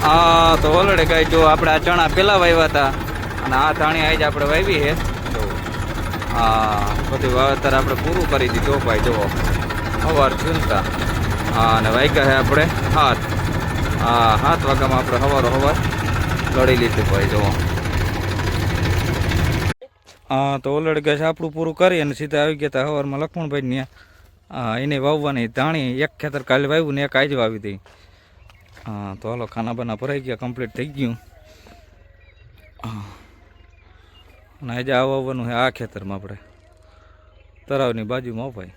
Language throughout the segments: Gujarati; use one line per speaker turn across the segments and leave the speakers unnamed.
હા તો ઓલરેડી કઈ જો આપણે આ ચણા પેલા વાવ્યા હતા અને આ ધાણી આજ આપણે વાવી છે. હા બધું વાવેતર આપણે પૂરું કરી દીધું ભાઈ. જુઓ સવાર ચૂનતા હા અને વાગ્યા છે આપણે 7. હા 7 વાગ્યામાં આપણે સવાર લડી લીધું ભાઈ. જુઓ હા તો ઓલરેડી ગેસ આપણું પૂરું કરી અને સીધા આવી ગયા હતા સવારમાં લક્ષ્મણભાઈ ને. હા એને વાવવાની ધાણી એક ખેતર કાલે વાવ્યું ને એક આજે વાવી દઈ. હા તો હાલો ખાના બાના ભરાઈ ગયા, કમ્પ્લીટ થઈ ગયું. હા અને આજે આવવાનું છે આ ખેતરમાં આપણે તળાવની બાજુમાં ભાઈ.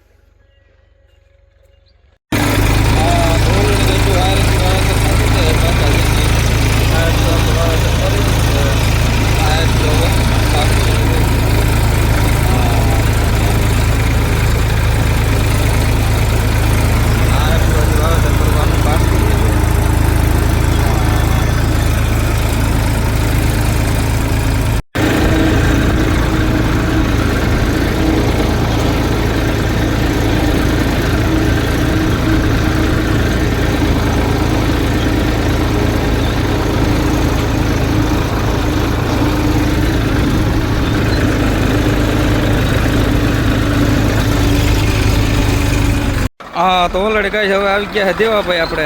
હા તો ઓલરેડી કઈ છે હવે આવી ગયા છે દેવાભાઈ આપણે.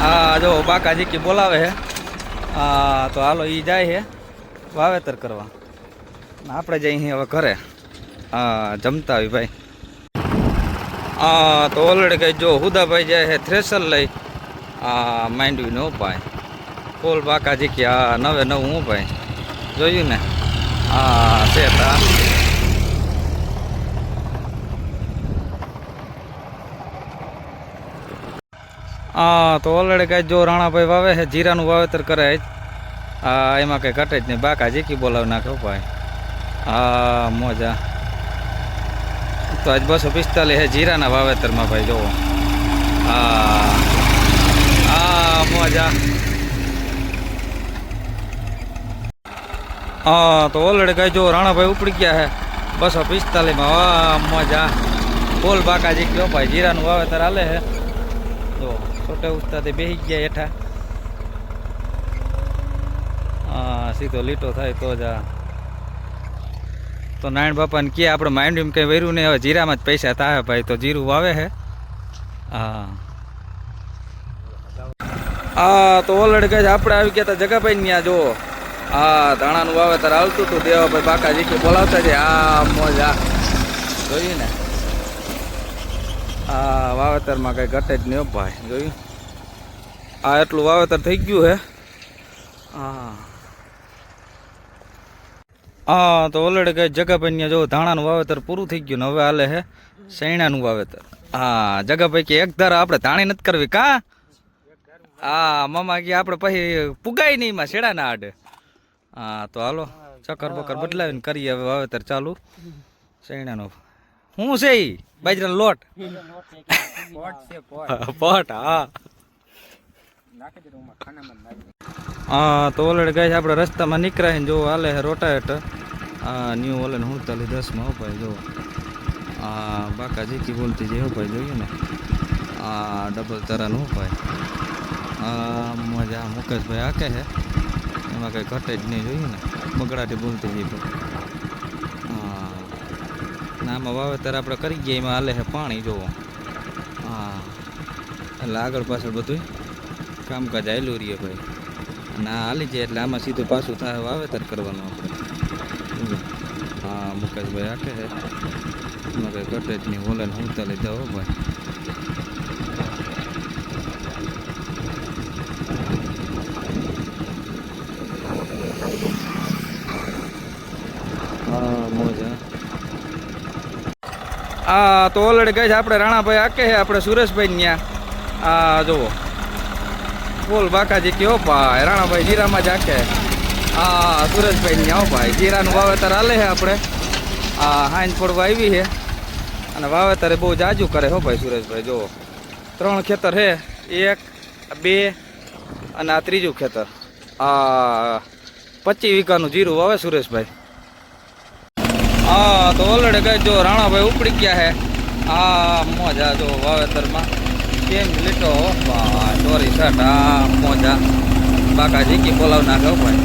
હા જો બાકાજી કી બોલાવે છે. હા તો હાલો એ જાય છે વાવેતર કરવા, આપણે જઈએ હવે ઘરે. હા જમતા આવી ભાઈ. હા તો ઓલરેડી કઈ જો હુદાભાઈ જાય છે થ્રેસર લઈ. હા માંડવી નો ભાઈ ફૂલ બાકાજી કી. હા 9 હું ભાઈ જોયું ને. હા છે હા તો ઓલરેડી કઈ જો રાણાભાઈ વાવે છે, જીરાનું વાવેતર કરે જ. હા એમાં કંઈ ઘટે જ નહીં, બાકા જીકી બોલાવી નાખે ભાઈ. હા મોજા તો આજ 245 છે જીરાના વાવેતરમાં ભાઈ. જોવો હા હા મોજા. હા તો ઓલરેડી કઈ જો રાણાભાઈ ઉપડી ગયા છે 245માં. હા મોજા ફૂલ બાકા જીક્યો ભાઈ. જીરાનું વાવેતર હાલે છે. જો છોટે ઉસ્તાદે બેસી ગયા હેઠા. હા સીધો લીટો થાય તો જ. તો નારાયણ બાપાને કે આપણે માંડવીમાં કંઈ વર્યું નહીં, હવે જીરામાં જ પૈસા થાય ભાઈ. તો જીરું વાવે છે. હા હા તો ઓલરેડી કહે છે આપણે આવી ગયા હતા જગાભાઈ ત્યાં. જુઓ હા ધાણાનું વાવેતર આવતું હતું. દેવાભાઈ બાકા જીકી બોલાવતા છે. હા મોજા જોયું ને. હા વાવેતરમાં કંઈ ઘટે જ નહીં ભાઈ. જોયું આ એટલું વાવેતર થઈ ગયું છે. હા હા તો ઓલરેડી કઈ જગાભાઈ જો ધાણાનું વાવેતર પૂરું થઈ ગયું ને હવે હાલે છે શેણાનું વાવેતર. હા જગાભાઈ કે એક ધારા આપણે ધાણી નથી કરવી કા. હા મામા કે આપણે પછી પુગાય નહીં એમાં શેડા ના આડે. હા તો હાલો ચક્કર બકર બદલાવીને કરીએ હવે વાવેતર ચાલુ શેણાનું. શું છે એ બાજરાનો લોટ પોટ. હા હા તો ઓલરેડી ગાય આપણે રસ્તામાં નીકળાય જો હાલે છે રોટાવેટર. હા ન્યૂ ઓલે 4910માં ભાઈ. જો હા બાકા જીકી બોલતી જે ભાઈ જોઈએ ને. હા ડબલ તરાનું ભાઈ. હા મજા મુકેશભાઈ હાકે છે એમાં કંઈ ઘટે જ નહીં. જોયું ને બગડાટી બોલતી જઈ ભાઈ. હા ના આમાં વાવેતર આપણે કરી ગયા એમાં હાલે છે પાણી. જોવો હા એટલે આગળ પાછળ બધું કામકાજ આવેલું રહીએ ભાઈ. અને આ હાલી જાય એટલે આમાં સીધું પાછું થાય વાવેતર કરવાનું આપણે. હા મુકેશભાઈ હાકે છે એમાં કંઈ ઘટે જ નહીં. ઓલે હું તો લીધા હો ભાઈ. હા મોજા. હા તો ઓલરેડી ગઈ છે આપણે રાણાભાઈ હાકે છે આપણે સુરેશભાઈ ત્યાં. હા જુઓ ફૂલ બાકાજી કયો ભાઈ. રાણાભાઈ જીરામાં જ હાકે. હા સુરેશભાઈ ત્યાં ભાઈ જીરાનું વાવેતર હાલે છે આપણે. હા હાઈન પડવા આવી છે અને વાવેતર બહુ જાજુ કરે હો ભાઈ સુરેશભાઈ. જુઓ 3 ખેતર છે, 1 2 અને આ ત્રીજું ખેતર. હા 25 વીઘાનું જીરું વાવે સુરેશભાઈ. હા તો ઓલરેડી કઈ જો રાણાભાઈ ઉપડી ગયા છે. હા મોજા જો વાવેતરમાં કેમ લીટો ચોરી શર્ટ. હા મોજા બાકા જીકી બોલાવ નાખે ભાઈ,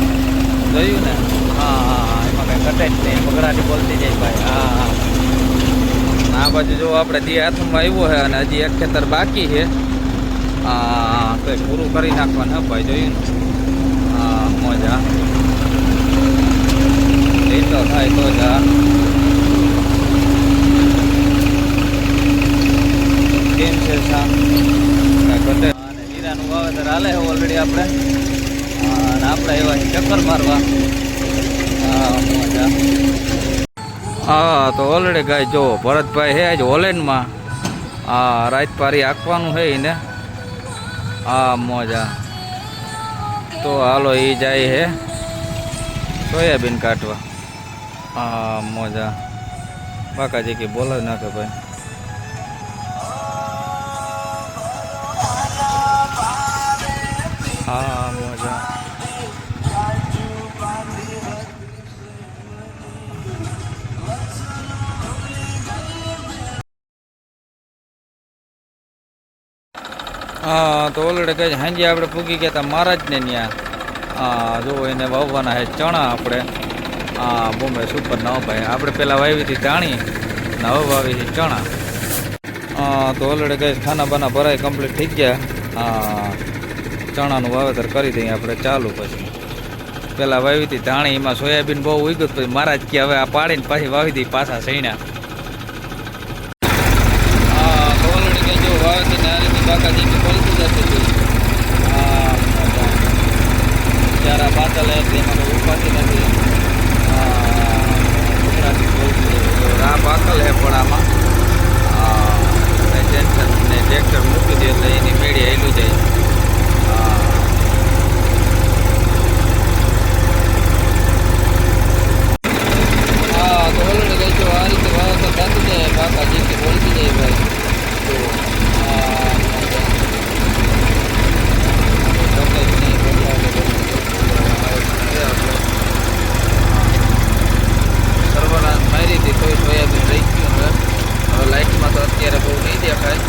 જોયું ને?
હા હા, એમાં કઈ ઘટે જ નહીં, બગડાટી બોલતી જાય ભાઈ. હા હા,
આ બાજુ જો આપણે દી હાથમાં આવ્યો છે અને હજી એક ખેતર બાકી છે. તો એ પૂરું કરી નાખવાનું હે ભાઈ, જોયું ને? હા, મજા લીટો થાય તો જ કેમ છે સા ઘટે. અને જીરાનું વાવેતર હાલે છે ઓલરેડી આપણે, અને આપણે એવા ચક્કર મારવા. હા, મજા. હા, તો ઓલરેડી ગાય જો ભરતભાઈ છે આજ હોલેન્ડમાં. હા, રાતપારી આંકવાનું છે એને. હા, મોજા. તો હાલો એ જાય હે સોયાબીન કાઢવા. હા, મોજા. બાકાજી કે બોલો નાખે ભાઈ. હા, મોજા. હા, તો ઓલરેડી કઈ સાંજે આપણે પૂગી ગયા હતા મહારાજને ત્યાં. જો એને વાવવાના છે ચણા આપણે. હા, બોમ્બે સુપર ના ભાઈ, આપણે પહેલાં વાવી હતી ધાણી ને હવે વાવી હતી ચણા. તો ઓલરેડી કઈ ખાના બાના ભરાય કમ્પ્લીટ થઈ ગયા. ચણાનું વાવેતર કરી દઈએ આપણે ચાલુ. પછી પહેલાં વાવી હતી ધાણી, એમાં સોયાબીન બહુ ઉગ્યું, પછી મહારાજ કે હવે આ પાડીને પાછી વાવી દઈ પાછા સૈણા. તો ઓલરેડી કઈ જો વાવેતર ને આ રીતે બાકાજી કે બોલતું જતું હતું. ચારા પાતળ એટલે એમાં કોઈ ઉપાતી નથી. ગુજરાતી બોલતું આ પાકલ હે પણ આમાં ટેન્શન ને ટ્રેક્ટર મૂકી દે એટલે એની મેળી હેલું જાય. તો ઓલરેડી કઈ જો આ રીતે વાવેતર થતું જાય બાકાજી કે બોલતી જાય ભાઈ. સર્વનાશ મારી હતી તોય સોયાબીન રહી ગયું. હવે લાઇટમાં તો અત્યારે બહુ નહીં દેખાય.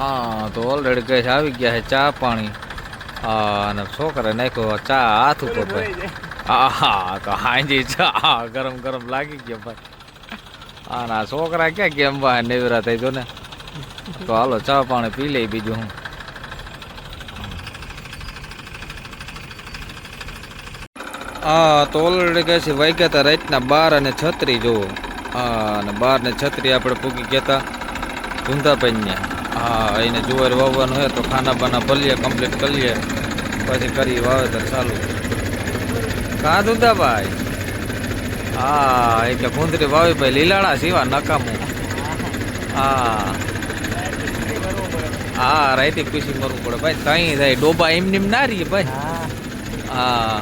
હા, તો ઓલરેડી ગેસ આવી ગયા છે ચા પાણી. અને છોકરે નાખ્યો ચા હાથ ઉપર ભાઈ. હા, તો હાંજી ચા ગરમ ગરમ લાગી ગયા ભાઈ. હા, ના છોકરા ક્યાં કેમ બહાર નેવરા થઈ તો ને. તો હાલો ચા પાણી પી લઈ બીજું હું. તો ઓલરેડી કહે છે વાગ્યા હતા રાતના 12:36 જોવો. અને 12:36 આપણે પૂગી ગયા હતા ધૂંધાભાઈને. એને જુવાર વાવવાનું હોય તો ખાના બાના ભરીએ કમ્પ્લીટ કરીએ પછી કરી વાવેતર ચાલુ. કાં ધૂંધાભાઈ? હા, એટલે કુંદરી વાવી ભાઈ લીલાડા સિવા નકામું. હા, રાઈતી પીસી મરવું પડે ભાઈ. તઈ થાય ડોબા એમ ના રહીએ ભાઈ. હા,